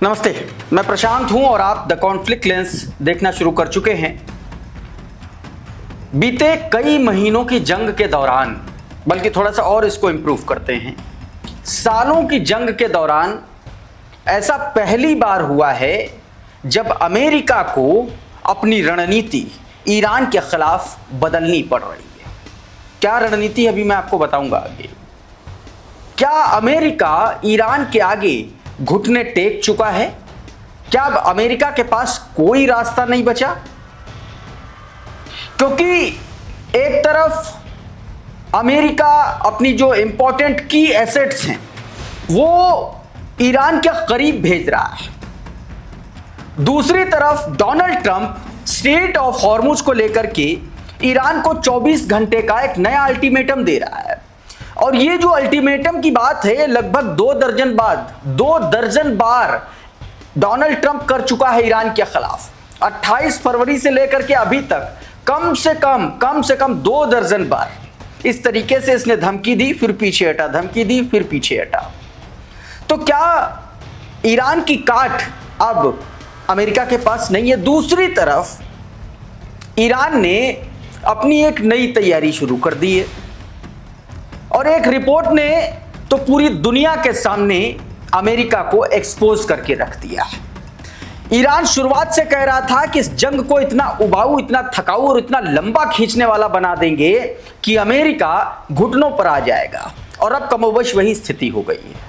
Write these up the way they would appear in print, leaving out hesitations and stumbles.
नमस्ते, मैं प्रशांत हूं और आप द कॉन्फ्लिक्ट लेंस देखना शुरू कर चुके हैं। बीते कई महीनों की जंग के दौरान, बल्कि थोड़ा सा और इसको इंप्रूव करते हैं, सालों की जंग के दौरान ऐसा पहली बार हुआ है जब अमेरिका को अपनी रणनीति ईरान के खिलाफ बदलनी पड़ रही है। क्या रणनीति अभी मैं आपको बताऊंगा आगे। क्या अमेरिका ईरान के आगे घुटने टेक चुका है? क्या अब अमेरिका के पास कोई रास्ता नहीं बचा? क्योंकि एक तरफ अमेरिका अपनी जो इंपॉर्टेंट की एसेट्स हैं वो ईरान के करीब भेज रहा है, दूसरी तरफ Donald Trump straight of Hormuz को लेकर के ईरान को 24 घंटे का एक नया अल्टीमेटम दे रहा है। और ये जो अल्टीमेटम की बात है, लगभग 2 दर्जन बार डोनाल्ड ट्रंप कर चुका है ईरान के खिलाफ। 28 फरवरी से लेकर के अभी तक कम से कम 2 दर्जन बार इस तरीके से इसने धमकी दी, फिर पीछे हटा, धमकी दी, फिर पीछे हटा। तो क्या ईरान की काट अब अमेरिका के पास नहीं है? दूसरी तरफ ईरान ने अपनी एक नई तैयारी शुरू कर दी है और एक रिपोर्ट ने तो पूरी दुनिया के सामने अमेरिका को एक्सपोज करके रख दिया है। ईरान शुरुआत से कह रहा था कि इस जंग को इतना उबाऊ, इतना थकाऊ और इतना लंबा खींचने वाला बना देंगे कि अमेरिका घुटनों पर आ जाएगा, और अब कमोबश वही स्थिति हो गई है।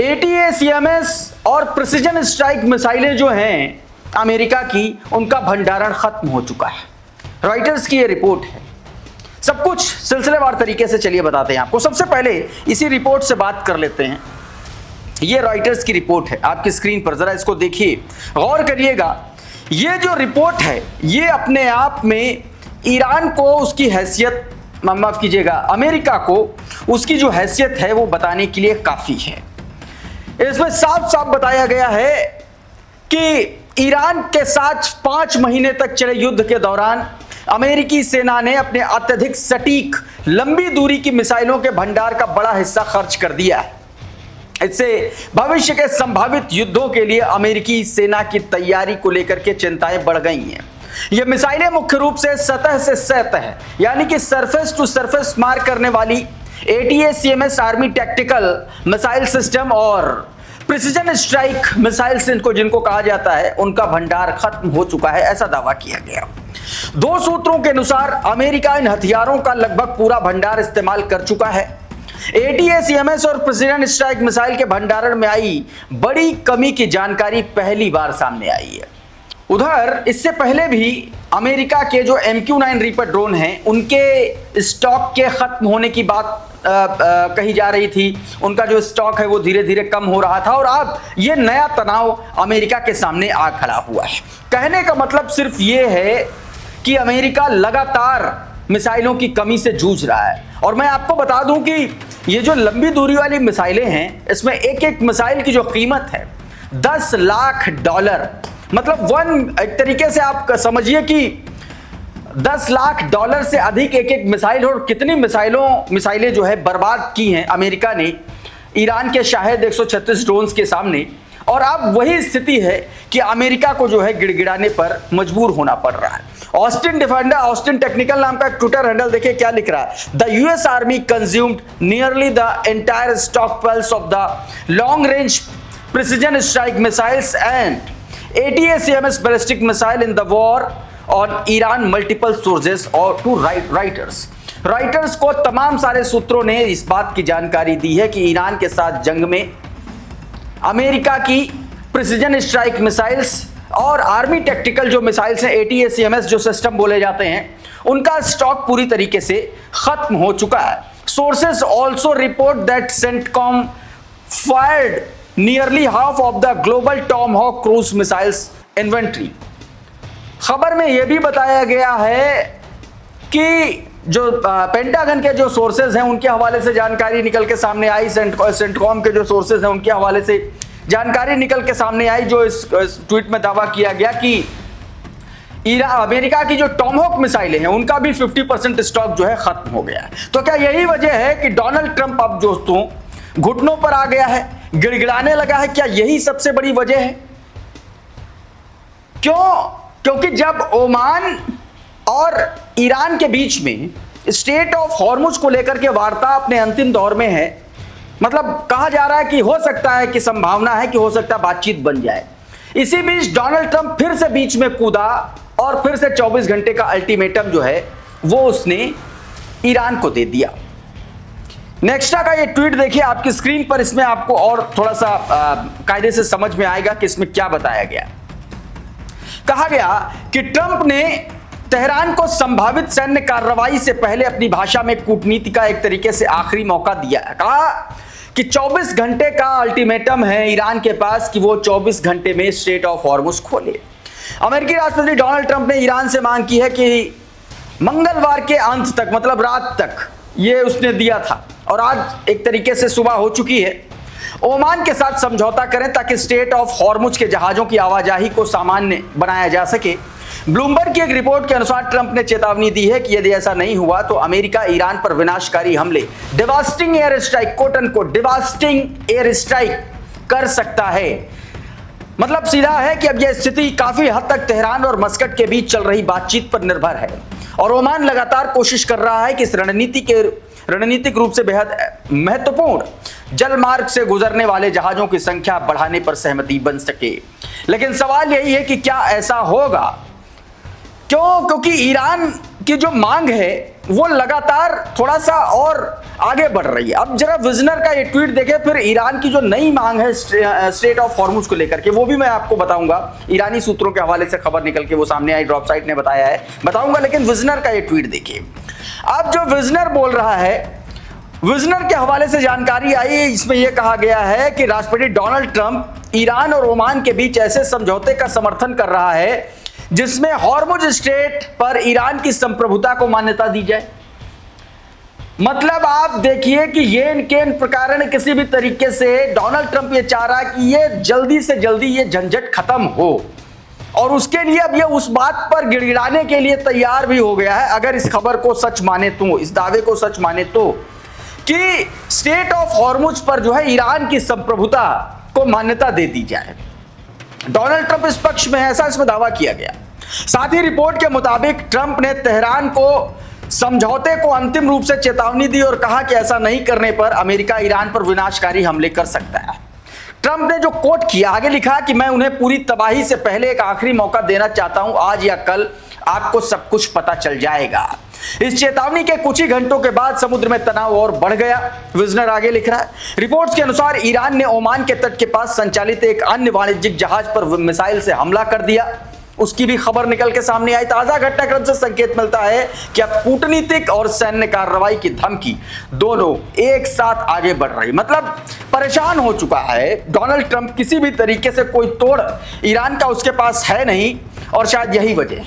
ATACMS और प्रिसिजन स्ट्राइक मिसाइलें जो हैं अमेरिका की, उनका भंडारण खत्म हो चुका है। रॉयटर्स की यह रिपोर्ट है। सब कुछ सिलसिलेवार तरीके से चलिए बताते हैं आपको। सबसे पहले इसी रिपोर्ट से बात कर लेते हैं। ये रॉयटर्स की रिपोर्ट है, आपकी स्क्रीन पर जरा इसको देखिए, गौर करिएगा। ये जो रिपोर्ट है ये अपने आप में ईरान को उसकी हैसियत, माफ कीजिएगा, अमेरिका को उसकी जो हैसियत है वो बताने के लिए काफी है। इसमें साफ साफ बताया गया है कि ईरान के साथ 5 महीने तक चले युद्ध के दौरान अमेरिकी सेना ने अपने अत्यधिक सटीक लंबी दूरी की मिसाइलों के भंडार का बड़ा हिस्सा खर्च कर दिया है। इससे भविष्य के संभावित युद्धों के लिए अमेरिकी सेना की तैयारी को लेकर के चिंताएं बढ़ गई हैं। ये मिसाइलें मुख्य रूप से सतह से सतह, यानी कि सरफेस टू सरफेस मार करने वाली ATACMS army tactical missile system और प्रिसिजन स्ट्राइक मिसाइल्स जिनको कहा जाता है, उनका भंडार खत्म हो चुका है, ऐसा दावा किया गया। 2 सूत्रों के अनुसार अमेरिका इन हथियारों का लगभग पूरा भंडार इस्तेमाल कर चुका है। ATACMS और प्रिसिजन स्ट्राइक मिसाइल के भंडारण में आई बड़ी कमी की जानकारी पहली बार सामने आई है। उधर इससे पहले भी अमेरिका के जो MQ-9 रीपर ड्रोन हैं, उनके स्टॉक के खत्म होने की बात कही जा रही थी। उनका जो स्टॉक है वो धीरे धीरे कम हो रहा था और अब ये नया तनाव अमेरिका के सामने आ खड़ा हुआ है। कहने का मतलब सिर्फ ये है कि अमेरिका लगातार मिसाइलों की कमी से जूझ रहा है। और मैं आपको बता दूं कि ये जो लंबी दूरी वाली मिसाइलें हैं, इसमें एक एक मिसाइल की जो कीमत है $10 लाख, मतलब एक तरीके से आप समझिए कि $10 लाख से अधिक एक एक मिसाइल। और कितनी मिसाइलें जो है बर्बाद की हैं अमेरिका ने ईरान के शायद 136 ड्रोन्स के सामने। और अब वही स्थिति है कि अमेरिका को जो है गिड़गिड़ाने पर मजबूर होना पड़ रहा है। ऑस्टिन टेक्निकल नाम का ट्विटर हैंडल देखिए क्या लिख रहा है। The US army consumed nearly the entire stock pills of the long range precision strike missiles and ATACMS ballistic missile in the war on Iran, multiple sources और to writers को तमाम सारे सूत्रों ने इस बात की जानकारी दी है कि ईरान के साथ जंग में अमेरिका की प्रिसिजन स्ट्राइक मिसाइल्स और आर्मी टैक्टिकल जो मिसाइल्स हैं, ATACMS जो सिस्टम बोले जाते हैं, उनका स्टॉक पूरी तरीके से खत्म हो चुका है। Sources also report that CENTCOM fired nearly half of the global Tomahawk cruise missiles inventory. खबर में यह भी बताया गया है कि जो पेंटागन के जो सोर्सेज हैं उनके हवाले से जानकारी निकल के सामने आई, सेंटकॉम के जो सोर्सेज हैं उनके हवाले से जानकारी निकल के सामने आई, जो इस ट्वीट में दावा किया गया कि अमेरिका की जो टॉमहॉक मिसाइलें हैं उनका भी 50% स्टॉक जो है खत्म हो गया है। तो क्या यही वजह है कि डोनाल्ड ट्रंप अब दोस्तों घुटनों पर आ गया है? गिड़गिड़ाने लगा है। क्या यही सबसे बड़ी वजह है? क्योंकि जब ओमान और ईरान के बीच में स्ट्रेट ऑफ हॉर्मुज को लेकर के वार्ता अपने अंतिम दौर में है, मतलब कहा जा रहा है कि हो सकता है कि संभावना है कि हो सकता है बातचीत बन जाए। इसी बीच डोनाल्ड ट्रंप फिर से बीच में कूदा और फिर से 24 घंटे का अल्टीमेटम जो है वो उसने ईरान को दे दिया। नेक्स्टा का ये ट्वीट देखिए आपकी स्क्रीन पर, इसमें आपको और थोड़ा सा कायदे से समझ में आएगा कि इसमें क्या बताया गया। कहा गया कि ट्रंप ने तेहरान को संभावित सैन्य कार्रवाई से पहले अपनी भाषा में कूटनीति का एक तरीके से आखिरी मौका दिया। कहा कि 24 घंटे का अल्टीमेटम है ईरान के पास कि वो 24 घंटे में स्ट्रेट ऑफ हॉर्मुज खोले। अमेरिकी राष्ट्रपति डोनाल्ड ट्रंप ने ईरान से मांग की है कि मंगलवार के अंत तक, मतलब रात तक, ये उसने दिया था और आज एक तरीके से सुबह हो चुकी है, ओमान के साथ समझौता करें ताकि स्ट्रेट ऑफ हॉर्मुज के जहाजों की आवाजाही को सामान्य बनाया जा सके। ब्लूमबर्ग की एक रिपोर्ट के अनुसार ट्रंप ने चेतावनी दी है कि यदि ऐसा नहीं हुआ तो अमेरिका ईरान पर विनाशकारी हमले, devastating air strike, quote unquote devastating air strike कर सकता है। मतलब सीधा है कि अब यह स्थिति काफी हद तक तेहरान और मस्कट के बीच चल रही बातचीत पर निर्भर है और ओमान लगातार कोशिश कर रहा है कि इस रणनीतिक रूप से बेहद महत्वपूर्ण जलमार्ग से गुजरने वाले जहाजों की संख्या बढ़ाने पर सहमति बन सके। लेकिन सवाल यही है कि क्या ऐसा होगा? क्योंकि ईरान की जो मांग है वो लगातार थोड़ा सा और आगे बढ़ रही है। अब जरा विजनर का ये ट्वीट देखें, फिर ईरान की जो नई मांग है स्ट्रेट ऑफ हॉर्मुज को लेकर के, वो भी मैं आपको बताऊंगा। ईरानी सूत्रों के हवाले से खबर निकल के वो सामने आई, ड्रॉप साइट ने बताया है, बताऊंगा। लेकिन विजनर का ये ट्वीट देखिए। अब जो विजनर बोल रहा है, विजनर के हवाले से जानकारी आई, इसमें यह कहा गया है कि राष्ट्रपति डोनाल्ड ट्रंप ईरान और ओमान के बीच ऐसे समझौते का समर्थन कर रहा है जिसमें हॉर्मुज स्ट्रेट पर ईरान की संप्रभुता को मान्यता दी जाए। मतलब आप देखिए कि ये इनके प्रकार किसी भी तरीके से डोनाल्ड ट्रंप ये चाह रहा है कि ये जल्दी से जल्दी ये झंझट खत्म हो, और उसके लिए अब ये उस बात पर गिड़गिड़ाने के लिए तैयार भी हो गया है, अगर इस खबर को सच माने तो, इस दावे को सच माने तो, कि स्ट्रेट ऑफ हॉर्मुज पर जो है ईरान की संप्रभुता को मान्यता दे दी जाए। डोनाल्ड ट्रंप इस पक्ष में है, ऐसा इसमें दावा किया गया। साथ ही रिपोर्ट के मुताबिक ट्रंप ने तेहरान को समझौते को अंतिम रूप से चेतावनी दी और कहा कि ऐसा नहीं करने पर अमेरिका ईरान पर विनाशकारी हमले कर सकता है। ट्रंप ने जो कोट किया, आगे लिखा कि मैं उन्हें पूरी तबाही से पहले एक आखिरी मौका देना चाहता हूं, आज या कल आपको सब कुछ पता चल जाएगा। इस चेतावनी के कुछ ही घंटों के बाद समुद्र में तनाव और बढ़ गया। विजनर आगे लिख रहा है, रिपोर्ट्स के अनुसार ईरान ने ओमान के तट के पास संचालित एक अन्य वाणिज्यिक जहाज पर मिसाइल से हमला कर दिया, उसकी भी खबर निकल के सामने आई। ताजा घटनाक्रम से संकेत मिलता है कि अब कूटनीतिक और सैन्य कार्रवाई की धमकी दोनों एक साथ आगे बढ़ रही। मतलब परेशान हो चुका है डोनाल्ड ट्रंप, किसी भी तरीके से कोई तोड़ ईरान का उसके पास है नहीं, और शायद यही वजह।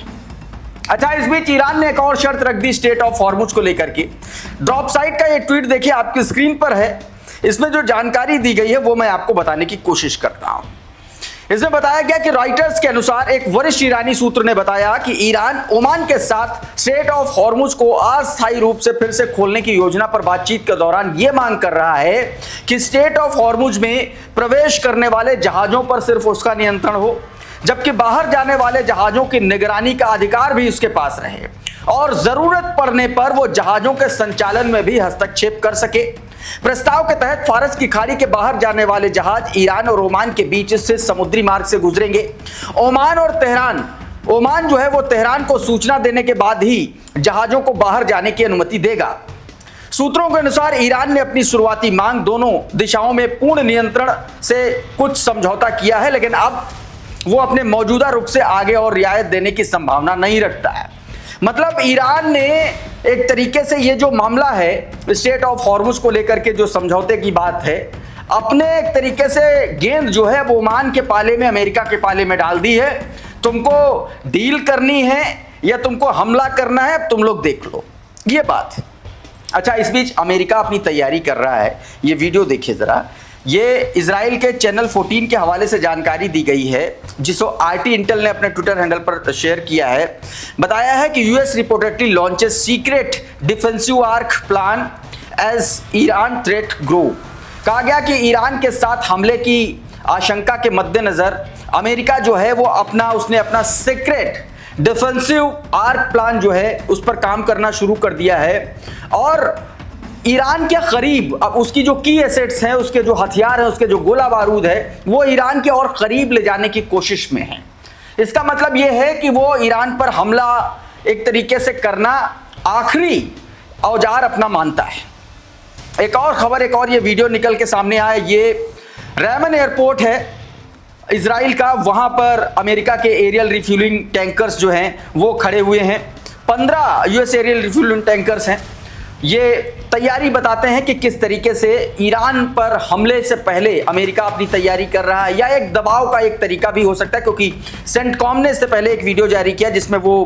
अच्छा, इस बीच ईरान ने एक और शर्त रख दी स्ट्रेट ऑफ हॉर्मुज को लेकर के। ड्रॉप साइट का ये ट्वीट देखिए आपकी स्क्रीन पर है, इसमें जो जानकारी दी गई है वो मैं आपको बताने की कोशिश करता हूं। इसमें बताया गया कि रॉयटर्स के अनुसार एक वरिष्ठ ईरानी सूत्र ने बताया कि ईरान ओमान के साथ स्ट्रेट ऑफ हॉर्मुज को अस्थायी रूप से फिर से खोलने की योजना पर बातचीत के दौरान यह मांग कर रहा है कि स्ट्रेट ऑफ हॉर्मुज में प्रवेश करने वाले जहाजों पर सिर्फ उसका नियंत्रण हो, जबकि बाहर जाने वाले जहाजों की निगरानी का अधिकार भी उसके पास रहे और जरूरत पड़ने पर वो जहाजों के संचालन में भी हस्तक्षेप कर सके। प्रस्ताव के तहत फारस की खाड़ी के बाहर जाने वाले जहाज ईरान और ओमान के बीच से समुद्री मार्ग से गुजरेंगे। ओमान जो है वो तेहरान को सूचना देने के बाद ही जहाजों को बाहर जाने की अनुमति देगा। सूत्रों के अनुसार ईरान ने अपनी शुरुआती मांग दोनों दिशाओं में पूर्ण नियंत्रण से कुछ समझौता किया है, लेकिन अब वो अपने मौजूदा रुख से आगे और रियायत देने की संभावना नहीं रखता है। मतलब ईरान ने एक तरीके से ये जो मामला है स्ट्रेट ऑफ हॉर्मुज को लेकर के जो समझौते की बात है, अपने एक तरीके से गेंद जो है वो ओमान के पाले में, अमेरिका के पाले में डाल दी है। तुमको डील करनी है या तुमको हमला करना है, तुम लोग देख लो, ये बात है। अच्छा, इस बीच अमेरिका अपनी तैयारी कर रहा है, ये वीडियो देखिए जरा। ये इजराइल के चैनल 14 के हवाले से जानकारी दी गई है, जिसको आरटी इंटेल ने अपने ट्विटर हैंडल पर शेयर किया है। बताया है कि US reportedly launches secret defensive arc plan as Iran threat grow. कहा गया कि ईरान के साथ हमले की आशंका के मद्देनजर अमेरिका जो है वो उसने अपना सीक्रेट डिफेंसिव आर्क प्लान जो है उस पर काम करना शुरू कर दिया है और ईरान के करीब अब उसकी जो की एसेट्स हैं, उसके जो हथियार हैं, उसके जो गोला बारूद है, वो ईरान के और करीब ले जाने की कोशिश में है। इसका मतलब ये है कि वो ईरान पर हमला एक तरीके से करना आखिरी औजार अपना मानता है। एक और खबर, एक और ये वीडियो निकल के सामने आया, ये रेमन एयरपोर्ट है इजराइल का, वहां पर अमेरिका के एरियल रिफ्यूलिंग टैंकर्स जो हैं वो खड़े हुए हैं। 15 यूएस एरियल रिफ्यूलिंग टैंकर्स हैं। ये तैयारी बताते हैं कि किस तरीके से ईरान पर हमले से पहले अमेरिका अपनी तैयारी कर रहा है, या एक दबाव का एक तरीका भी हो सकता है, क्योंकि सेंटकॉम ने इससे पहले एक वीडियो जारी किया जिसमें वो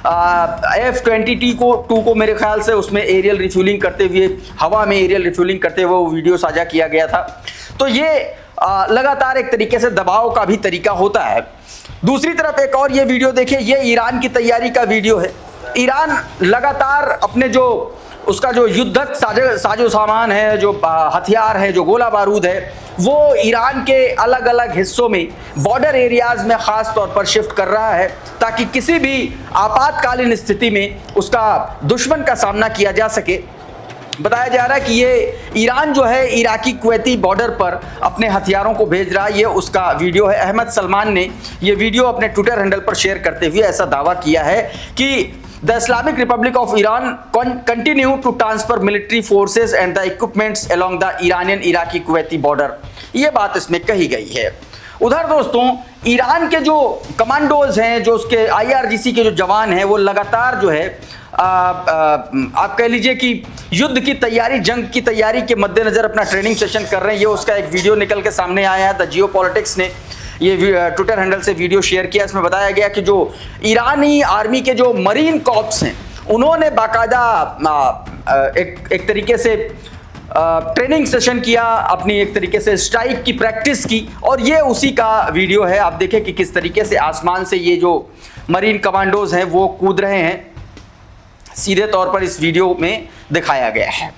F-22 को मेरे ख्याल से उसमें एरियल रिफ्यूलिंग करते हुए, हवा में एरियल रिफ्यूलिंग करते हुए वो वीडियो साझा किया गया था। तो ये लगातार एक तरीके से दबाव का भी तरीका होता है। दूसरी तरफ एक और ये वीडियो देखिए, ये ईरान की तैयारी का वीडियो है। ईरान लगातार अपने जो उसका जो युद्धक साजो सामान है, जो हथियार है, जो गोला बारूद है, वो ईरान के अलग अलग हिस्सों में बॉर्डर एरियाज में ख़ास तौर पर शिफ्ट कर रहा है, ताकि किसी भी आपातकालीन स्थिति में उसका दुश्मन का सामना किया जा सके। बताया जा रहा है कि ये ईरान जो है इराकी कुवैती बॉर्डर पर अपने हथियारों को भेज रहा है। ये उसका वीडियो है। अहमद सलमान ने ये वीडियो अपने ट्विटर हैंडल पर शेयर करते हुए ऐसा दावा किया है कि The Islamic Republic of Iran continue to transfer military forces and the equipments along the Iranian-Iraqi Kuwaiti border। ये बात इसमें कही गई है। उधर दोस्तों ईरान के जो कमांडोज हैं, जो उसके IRGC के जो जवान हैं, वो लगातार जो है आप कह लीजिए कि युद्ध की तैयारी, जंग की तैयारी के मद्देनजर अपना ट्रेनिंग सेशन कर रहे हैं। ये उसका एक वीडियो निकल के सामने आया है। द जियोपॉलिटिक्स ने ये ट्विटर हैंडल से वीडियो शेयर किया। इसमें बताया गया कि जो ईरानी आर्मी के जो मरीन कॉर्प्स हैं, उन्होंने बाकायदा एक तरीके से ट्रेनिंग सेशन किया, अपनी एक तरीके से स्ट्राइक की प्रैक्टिस की, और ये उसी का वीडियो है। आप देखें कि किस तरीके से आसमान से ये जो मरीन कमांडोज हैं वो कूद रहे हैं, सीधे तौर पर इस वीडियो में दिखाया गया है।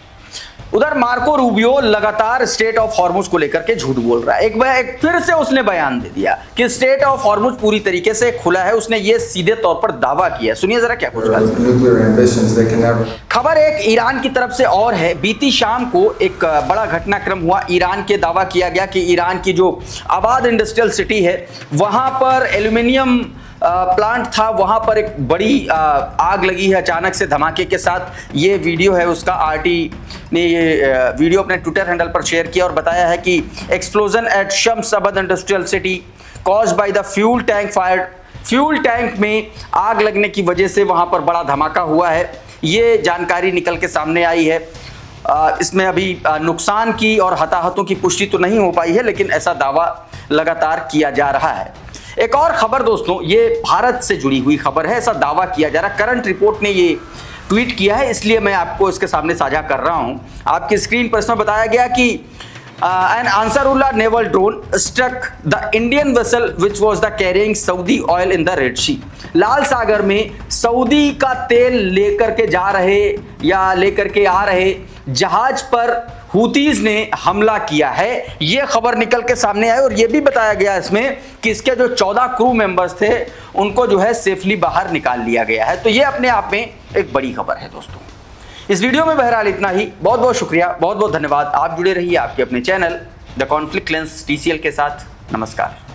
उधर मार्को रूबियो लगातार स्टेट ऑफ हॉर्मुज को लेकर के झूठ बोल रहा है। एक फिर से उसने बयान दे दिया कि स्टेट ऑफ हॉर्मुज पूरी तरीके से खुला है। उसने ये सीधे तौर पर दावा किया। सुनिए जरा क्या कुछ कहा। खबर एक ईरान की तरफ से और है। बीती शाम को एक बड़ा घटनाक्रम हुआ। ईरान के दावा किया गया कि ईरान की जो आबाद इंडस्ट्रियल सिटी है, वहां पर एल्यूमिनियम प्लांट था, वहां पर एक बड़ी आग लगी है अचानक से धमाके के साथ। ये वीडियो है उसका। आरटी ने ये वीडियो अपने ट्विटर हैंडल पर शेयर किया और बताया है कि explosion at Shams Abad industrial city caused by the fuel tank fire. Fuel tank में आग लगने की वजह से वहां पर बड़ा धमाका हुआ है। ये जानकारी निकल के सामने आई है। इसमें अभी नुकसान की और हताहतों की पुष्टि तो नहीं हो पाई है, लेकिन ऐसा दावा लगातार किया जा रहा है। एक और खबर दोस्तों, ये भारत से जुड़ी हुई खबर है। ऐसा दावा किया जा रहा है, करंट रिपोर्ट ने ये ट्वीट किया है, इसलिए मैं आपको इसके सामने साझा कर रहा हूं। आपकी स्क्रीन पर इसमें बताया गया कि an Ansarullah naval drone struck the Indian vessel which was the carrying Saudi oil in the Red Sea. लाल सागर में सऊदी का तेल लेकर के जा रहे या लेकर के आ रहे जहाज पर हुतीज ने हमला किया है। ये खबर निकल के सामने आई और ये भी बताया गया इसमें कि इसके जो 14 क्रू मेंबर्स थे उनको जो है सेफली बाहर निकाल लिया गया है। तो ये अपने आप में एक बड़ी खबर है दोस्तों। इस वीडियो में बहरहाल इतना ही। बहुत बहुत शुक्रिया, बहुत बहुत धन्यवाद। आप जुड़े रहिए आपके अपने channel the conflict lens TCL के साथ। नमस्कार।